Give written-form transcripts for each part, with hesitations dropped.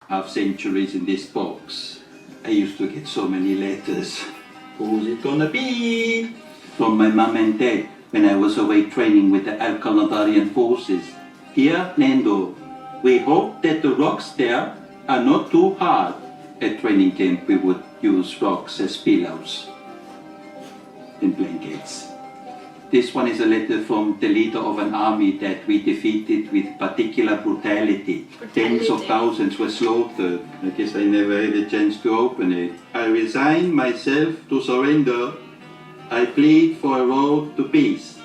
Half centuries in this box. I used to get so many letters. Who's it gonna be? From my mom and dad when I was away training with the Alcaladarian forces. Dear Nando, we hope that the rocks there are not too hard. At training camp we would use rocks as pillows and blankets. This one is a letter from the leader of an army that we defeated with particular brutality. Tens of thousands were slaughtered. I guess I never had a chance to open it. I resign myself to surrender. I plead for a road to peace.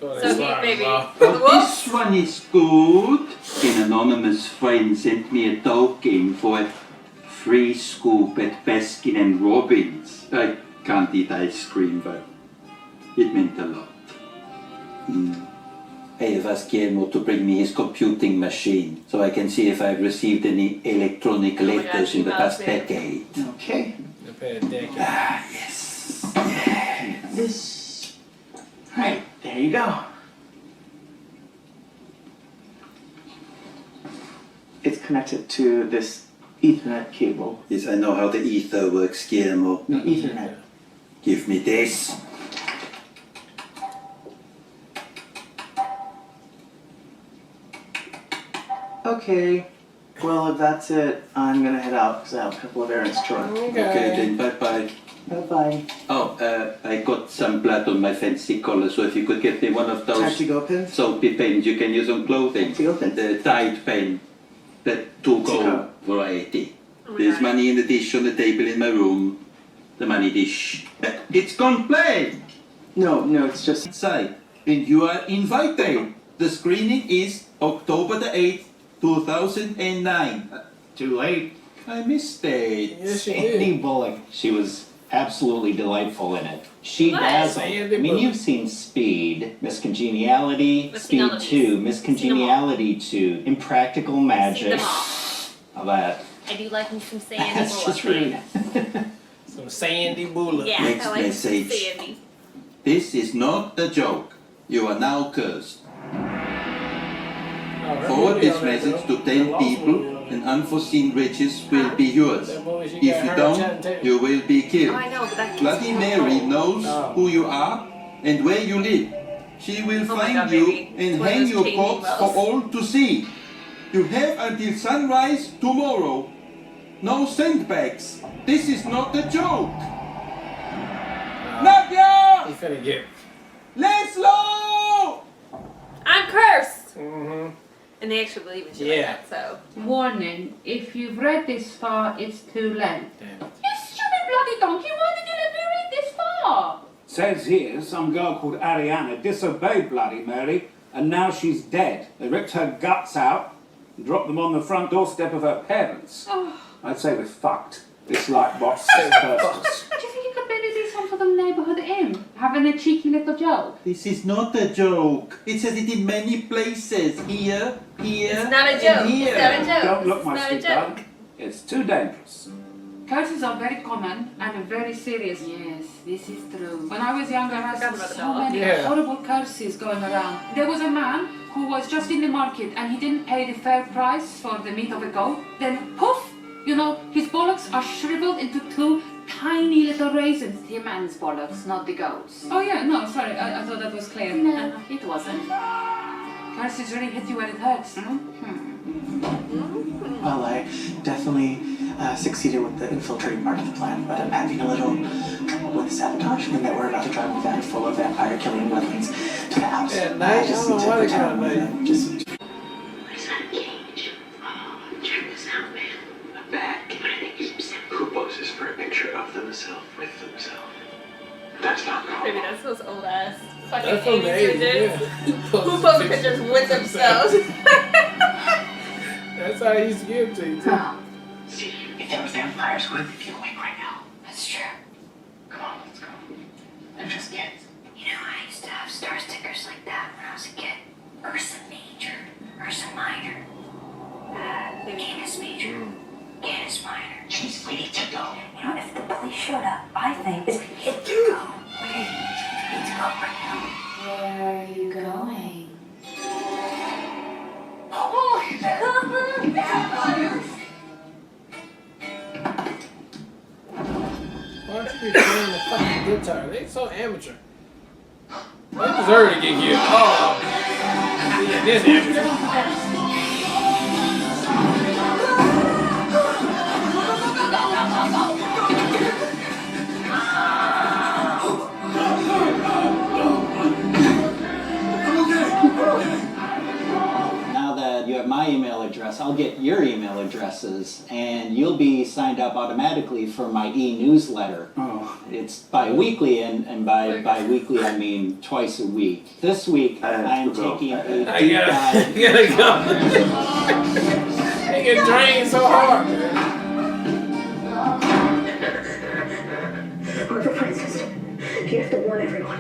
So deep, baby. This one is good. An anonymous friend sent me a token for a free scoop at Baskin and Robbins. I can't eat ice cream, but it meant a lot. I have asked Guillermo to bring me his computing machine so I can see if I've received any electronic letters in the past decade. Okay. Ah, yes. Yeah. This. Right, there you go. It's connected to this Ethernet cable. Yes, I know how the ether works, Guillermo. No, Ethernet. Give me this. Okay. Well, if that's it, I'm gonna head out because I have a couple of errands to run. Okay, then bye-bye. Bye-bye. Oh, I got some blood on my fancy collar, so if you could get me one of those Time-to-go pins? soapy pens you can use on clothing. Time-to-go pins? The Tide pen, the to-go variety. There's money in the dish on the table in my room. The money dish. It's gone plain! No, it's just... Inside. And you are invited. The screening is October the 8th, 2009. Too late. I missed it. Yes, you Sandy did. Bullock. She was absolutely delightful in it. She Nice. dazzled. Sandy I mean, Bullock. you've seen Speed, Miss Congeniality, I've seen all Speed of these. 2, Miss I've seen them Congeniality 2, Impractical Seen Magic. them all. All that. I do like me some Sandy That's Bullock. just rude. Some Sandy Bullock. Yeah, Next I like me some message. Sandy. This is not a joke. You are now cursed. Forward this message to 10 people and unforeseen riches will be yours. If you don't, you will be Oh, killed. I know, but that Bloody Mary knows Oh. who you are and where you live. She will Oh my find God, you baby. It's and one of hang those your changing corpse for wells. all to see. You have until sunrise tomorrow. No sandbags. This is not a joke. Nadia! You finna get. Laszlo! I'm cursed! Mm-hmm. And they actually believe in shit Yeah. like that, so. Warning, if you've read this far, it's too late. Damn. You stupid bloody donkey, why did you let me read this far? Says here, some girl called Ariana disobeyed Bloody Mary, and now she's dead. They ripped her guts out and dropped them on the front doorstep of her parents. Oh, I'd say we're fucked. This lightbox has cursed us. do you think you could maybe do some sort of neighborhood inn? Having a cheeky little joke? This is not a joke. It says it in many places. Here, It's not a joke. and here. It's not a joke. Don't look, It's my not a sweetheart. joke. It's too dangerous. Curses are very common and very serious. Yes, this is true. When I was younger, I Forgot saw about the so dog. many Yeah. horrible curses going around. There was a man who was just in the market and he didn't pay the fair price for the meat of a goat. Then poof, you know, his bollocks are shriveled into two tiny little raisins. The man's bollocks, not the goat's. Oh yeah, no, sorry, I thought that was clear. No, it wasn't. Curses really hit you where it hurts. Well, I definitely succeeded with the infiltrating part of the plan, but I'm having a little trouble with sabotage, and that we're about to drive a van full of vampire-killing weapons to the house. At night? I just I don't need know to why they pretend got I'm night. with it. Just What is that cage? Oh, check this out, man. A bat. But I think it's Who poses for a picture of themselves with themselves? That's not normal. Maybe that's those old ass fucking That's 80s amazing. images. Yeah. Who post pictures with themselves? That's how he used to give to you. Too. See, if there were vampires, would be awake right now. That's true. Come on, let's go. They're just kids. You know, I used to have star stickers like that when I was a kid. Ursa Major, Ursa Minor, Canis Major, Canis Minor. Jeez, we need to go. You know, if the really should have, I think, is hit the go. Okay, need to go right now. Where are you going? Why don't you be playing the fucking guitar? They so amateur. They deserve to get killed. Oh, yeah, this amateur. Now that you have my email address, I'll get your email addresses, and you'll be signed up automatically for my e-newsletter. Oh, It's bi-weekly, and by bi-weekly I mean twice a week. This week I have I'm to go. taking a I deep gotta, dive. you gotta go. They get drained so hard. Margaret Francis, you have to warn everyone.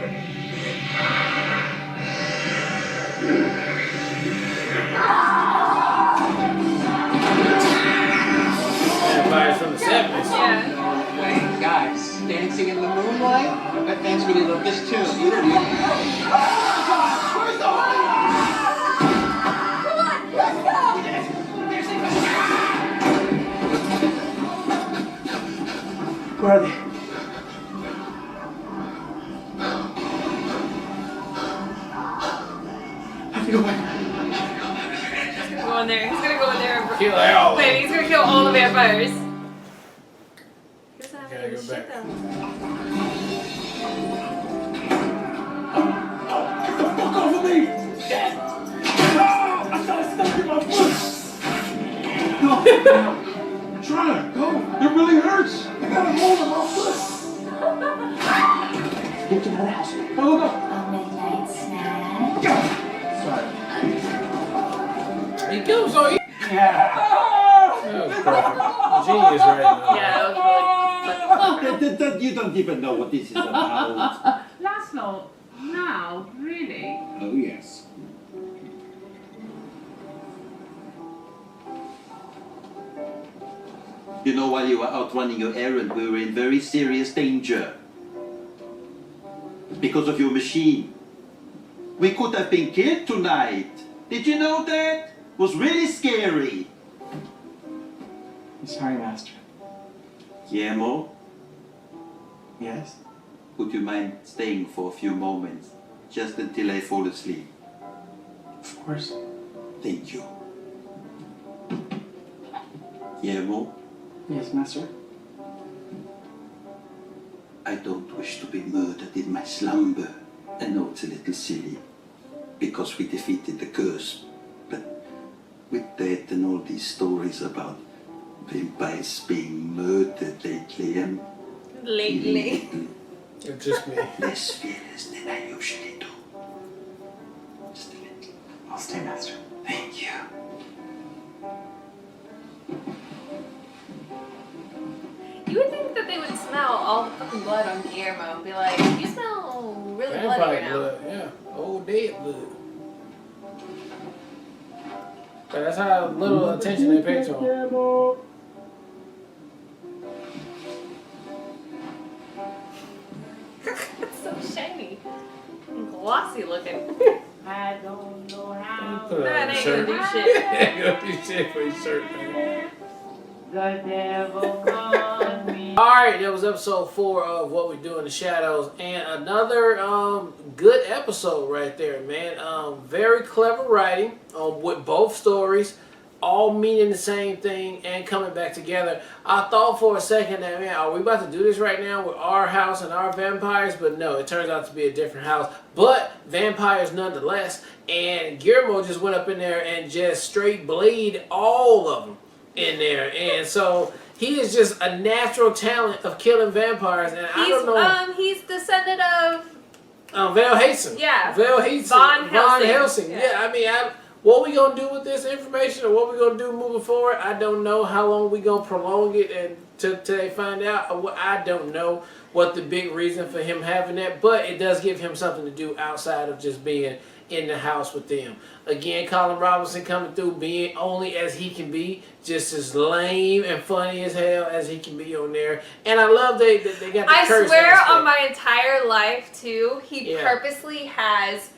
Vampires from the 70s. Yeah. Hey, guys, dancing in the moonlight? I bet fans really love this too. Either do. where are they? I have to go back. Go in there. He's gonna go in there. Kill all of them. Wait, he's gonna kill all the vampires. He doesn't have Gotta any go shit back. though. Fuck off of me! I got stuck in my foot! No, try to go. It really hurts. I got a hold of my foot. Get you out of the house. Go, go, go. A midnight snack. Sorry. He killed him so easy. Yeah. That was perfect. Genius right now. Yeah, that was really. You don't even know what this is about. Laszlo, now, really? Oh, yes. You know, while you were out running your errand, we were in very serious danger. Because of your machine. We could have been killed tonight. Did you know that? It was really scary. I'm sorry, Master. Guillermo, Yes? would you mind staying for a few moments? Just until I fall asleep. Of course. Thank you. Guillermo, Yes, Master. I don't wish to be murdered in my slumber. I know it's a little silly, because we defeated the curse, but with that and all these stories about vampires being murdered lately, I'm Lately. feeling It's just me. a little less fearless than I usually do. Just a little. I'll stay, Master. Thank you. You would think that they would smell all the fucking blood on Guillermo and be like, you smell really bloody right Vampire now. blood, yeah. Old dead blood. But that's how little attention they pay to him. It's so shiny. And glossy looking. I don't know how. Put it on That his ain't shirt. gonna do shit. Ain't gonna do shit for his shirt, man. The devil called me. Alright, that was episode 4 of What We Do in the Shadows. And another good episode right there, man. Very clever writing with both stories, all meaning the same thing and coming back together. I thought for a second that, man, are we about to do this right now with our house and our vampires? But no, it turns out to be a different house. But vampires nonetheless. And Guillermo just went up in there and just straight blade all of them in there. And so he is just a natural talent of killing vampires. And I don't know. He's descendant of Val Helsing. Yeah. Val Helsing. Von Helsing. Yeah, I mean, what we gonna do with this information, or what we gonna do moving forward, I don't know. How long we gonna prolong it and till they find out? I don't know what the big reason for him having that, but it does give him something to do outside of just being in the house with them. Again, Colin Robinson coming through, being only as he can be, just as lame and funny as hell as he can be on there. And I love they got the curse I swear aspect. on my entire life too, he Yeah. purposely has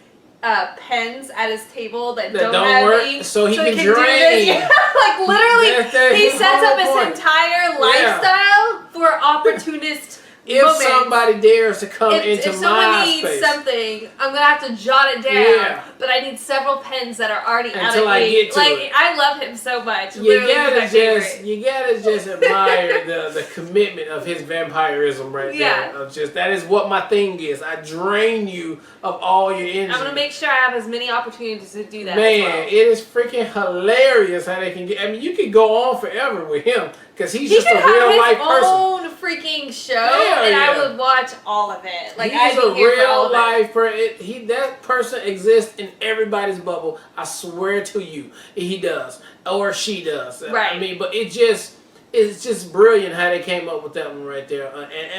pens at his table that That don't don't have work, ink, so he can do drain. this. Yeah, like literally, That's he his sets up whole his point. entire lifestyle for opportunist If moments. somebody dares to come If into someone my needs space something, I'm gonna have to jot it down. Yeah. But I need several pens that are already out Until of I ink. get to like it. I love him so much. you Literally, he's gotta my favorite. you gotta just admire the commitment of his vampirism right Yeah. there. Of just that is what my thing is. I drain you of all your energy. I'm gonna make sure I have as many opportunities to do that. Man, as well. it is freaking hilarious how they can get. I mean, you could go on forever with him because he's He just could a have real his life person. own freaking show, Hell and yeah. I would watch all of it. Like He's I'd a be here for all real of it. life person. That person exists in everybody's bubble. I swear to you, he does or she does. Right. I mean, but it's just brilliant how they came up with that one right there.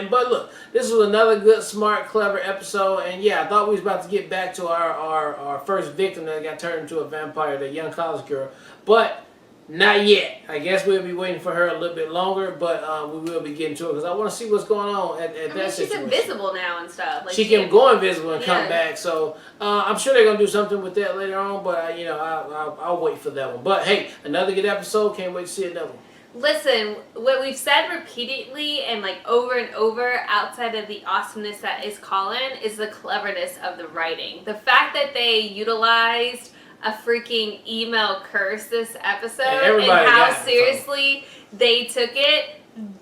But look, this was another good, smart, clever episode. And yeah, I thought we was about to get back to our first victim that got turned into a vampire, the young college girl, but. Not yet. I guess we'll be waiting for her a little bit longer, but we will be getting to it because I want to see what's going on at I mean, that she's situation. invisible now and stuff. Like She can go invisible and come Yeah. back, so I'm sure they're gonna do something with that later on. But I'll wait for that one. But hey, another good episode. Can't wait to see another one. Listen, what we've said repeatedly and like over and over outside of the awesomeness that is Colin is the cleverness of the writing. The fact that they utilized a freaking email curse this episode and everybody how got it, seriously they took it,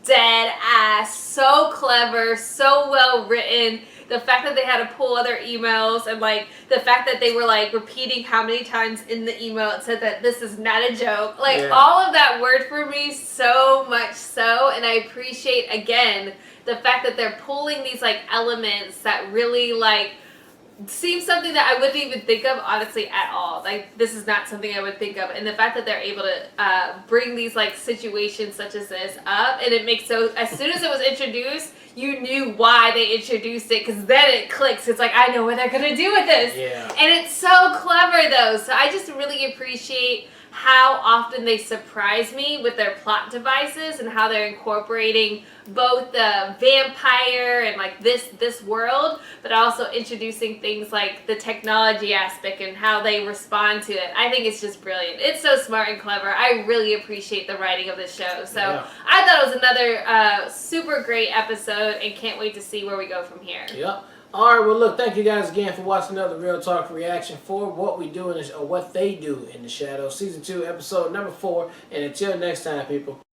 dead ass, so clever, so well written. The fact that they had to pull other emails and like the fact that they were like repeating how many times in the email it said that this is not a joke. Like Yeah. all of that worked for me so much so, and I appreciate again the fact that they're pulling these like elements that really like seems something that I wouldn't even think of honestly at all. Like this is not something I would think of, and the fact that they're able to bring these like situations such as this up, and it makes so as soon as it was introduced, you knew why they introduced it because then it clicks. It's like I know what they're gonna do with this, Yeah. and it's so clever though. So I just really appreciate how often they surprise me with their plot devices and how they're incorporating both the vampire and like this world, but also introducing things like the technology aspect and how they respond to it. I think it's just brilliant. It's so smart and clever. I really appreciate the writing of the show. So Yeah. I thought it was another super great episode and can't wait to see where we go from here. Yep. All right. Well, look. Thank you guys again for watching another Real Talk reaction for what we do or what they do in the shadows, season 2, episode number 4. And until next time, people.